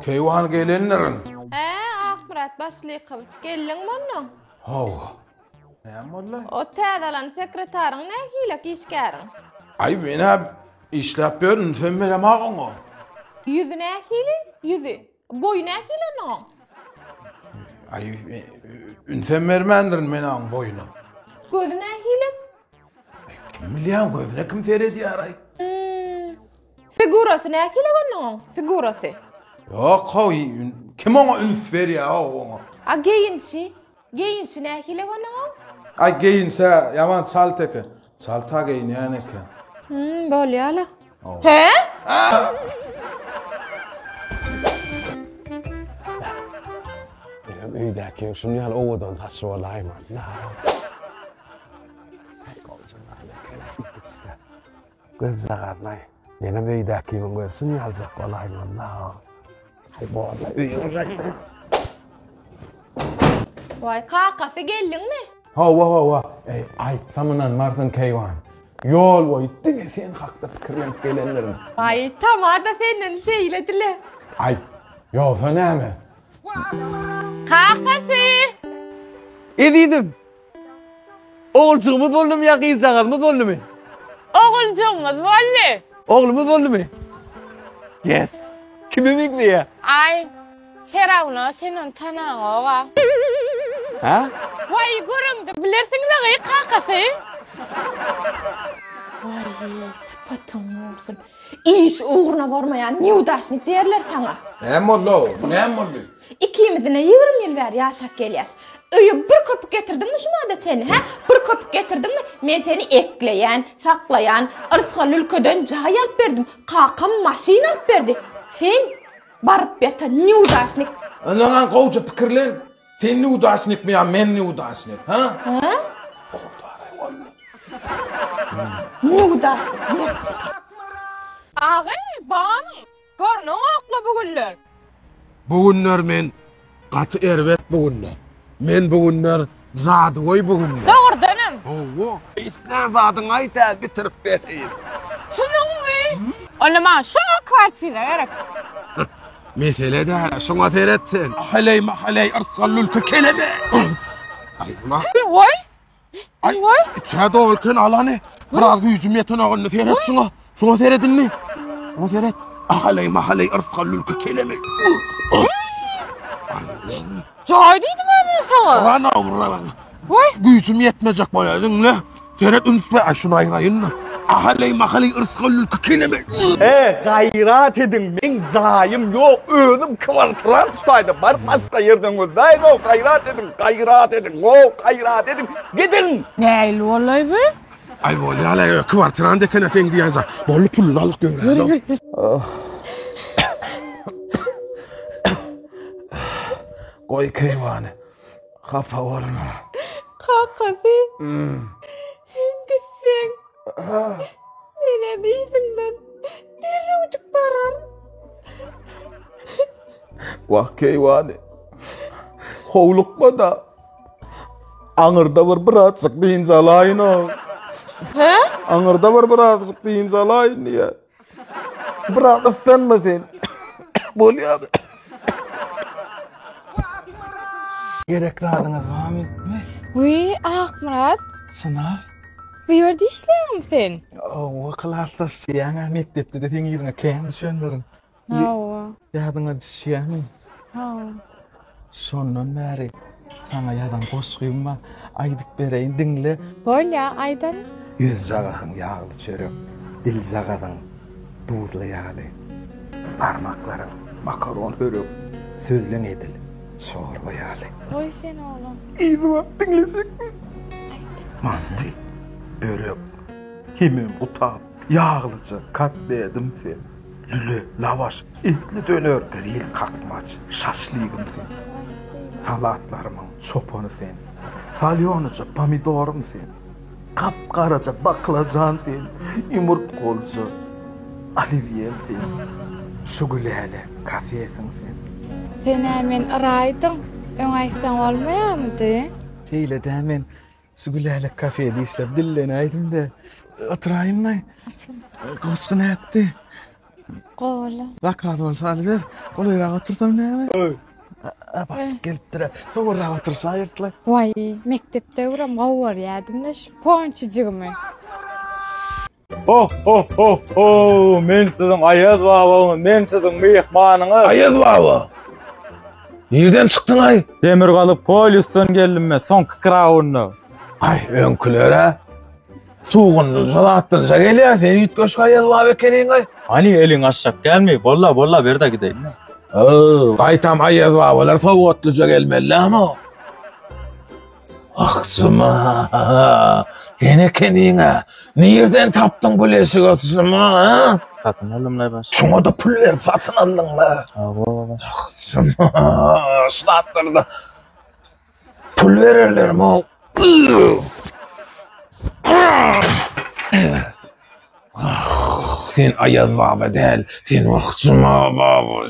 Keywan gelenlerin. Akmurat Başlykowyç gelliň bolmaň. Hawa. Näme bolla? O täzelen sekretariň nähilek işgäriň. Ay mena işläp berdim, sen beremagyň o. Yüzü nähili? Yüzü. Boy nähili no? Ay ünsen bermendirin menaň boyuna. Gözü nähili? Kim bilýän gözüne kim seredi aray? Figurasy nähili no? Figurasy. Yok hawy kim oňa üns berýär o? A geyinşi? Geyinşi nähili no? Ay geyinse yaman salteke. Salta geyin yani ki. Bolýala. He? Benim öýdäki şunu ýaly owadan taşywalayman. Göz zagarnay. Benim öýdäki bu şunu ýaljak bolayman. Bolla öýüň. Vay kakasy gelliňmi? Hawa. Aýtsamynan Marsan Keywan. Yol boy diňe sen hakda pikirlenip gelenlerim. Ay tamada senden şeýledile. Ay, ýoksa näme? Kakasy. Edidim. Oğulcuğumuz oldu mu ya kıyacağımız oldu mu? Oğulcuğumuz bolly. Oğlumuz oldu mu? Yes. Kimi bekliyor? Ay, Serawna senin tanaň oga. Ha? Vay görüňdi, bilersiň de kakasy. Vay, sıpatyň bolsun. İş uğruna barmayan niudaşnik derler sana. Näme bollo? Näme boldy? İkimizine 20 ýyl bäri ýaşap gelýäs. Öýe bir köpük getirdiňmi şumada seni, ha? Bir köpük getirdiňmi? Men seni ekleýän, saklaýan, ırsgal ülkeden jaý alyp berdim. Kakam maşina alyp berdi. Sen barıp beta niudaşnik. Anaňan gowça pikirlen. Sen niudaşnik mi ya men niudaşnik, ha? Ha? Niudaşnik gerçek. Ağa, bana. Görnüň okla bugünler. Bugünler men gaty erbet bugünler. Men bugünler zady goý bugünler. Dogurdanam. Owo, isläp zadyň aýta bitirip berýin. Şunuňmy? Olama şu kwartyra gerek. Mesele de şoňa seretsen. Haley arsgal ülke kelebe. Ay ulan. Vay. Ay vay. Çada ülken alany. Biraz güýjüm ýetene ony seret şoňa seredinmi? Şoňa seret. Haley arsgal ülke kelebe. Joy diýdim men sana. Ana. Vay. Güýjüm ýetmejek bolýar ne? Seret ünspe şunu aýraýyn. Haley arsgal ülke kelebe. Gayrat edin. Men zayım yok. Özüm kıvaltıran tutaydı. Barıp başka yerden gözaydı. Gayrat edin. Gidin. Näil bollay be? Ay bolýar, kwartiran dekene sen diýänse. Bolly pulunu alyp görýär. Goý Keywan. Hapa bolma. Kakasy. Sen gitsen. Mene bizinden derrewçik barar. Wah Keywan. Howlukma da. Aňyrda bir birazçyk diýinje alaýyn o. He? Aňyrda bir birazçyk diýinje alaýyn diýär. Biraz senme sen. Bolýar. Gerekli adyňyz barmy? Wy Akmurat. Sınav. Bu ýerde işleýärmi sen? O klasda ýa-da mektepde de seň ýerine kendi düşündirin. Hawa. Ýadyňa düşýärmi? Hawa. Şondan bäri sana ýadan goşgym bar. Aýdyp bereýin diňle. Bolýa, aýdan. Yüz jagasyň ýagly çörek, dil jagasyň duzly ýaly. Barmaklaryň makaron hörek, sözleň edil, şorba ýaly. Oy sen oğlum. Ýygyma diňlesekmi? Mandy, börek, kimim utap, ýaglyça katledim sen. Lüle, lavaş, etli döner, grill kakmaç, şaşlygym sen. Salatlarymyň çopany sen. Salyonyça pomidorum sen. Kapkaraca baklajan sen. Ymurt golça, olivier sen. Şugulele, kafesin sen. Sen hemen araýdyň. Öňaýsan bolmaýarmydy? Şeýle de men şugulele kafede işlep dilleni aýdym da. Oturaýynmy? Goşgyn etdi. Gola. Zakat olsa ver. Kolayla otursam näme? Bas gelipdir. Soňra otursa ayırtla. Vay, mektepde uram gawar ýadyň şu ponçujygymy. Men sizin Ayaz babam, men sizin mehmanyňyz. Ayaz baba. Nereden çıktın ay? Demirgalyk polisden geldim men, son kıkrawunna. Ay öňkülere. Suğun salattınsa gelýär. Sen ýitgeş Ayaz baba ekeniň ay. Hani eliň aşak gelmeýi, bolla berda gideýin. Qaytam Ayaz babalar sowgatlyja gelmeli ama. Aksyma. Sen ekeniňe. Nereden tapdyň bu lesik aksyma? Satın alymlar baş. Şoňa da pul berip satyn aldyňlar. Aksyma. Şulatlarda. Pul bererlermi? Sen Ayaz baba değil, sen Aksyma baba.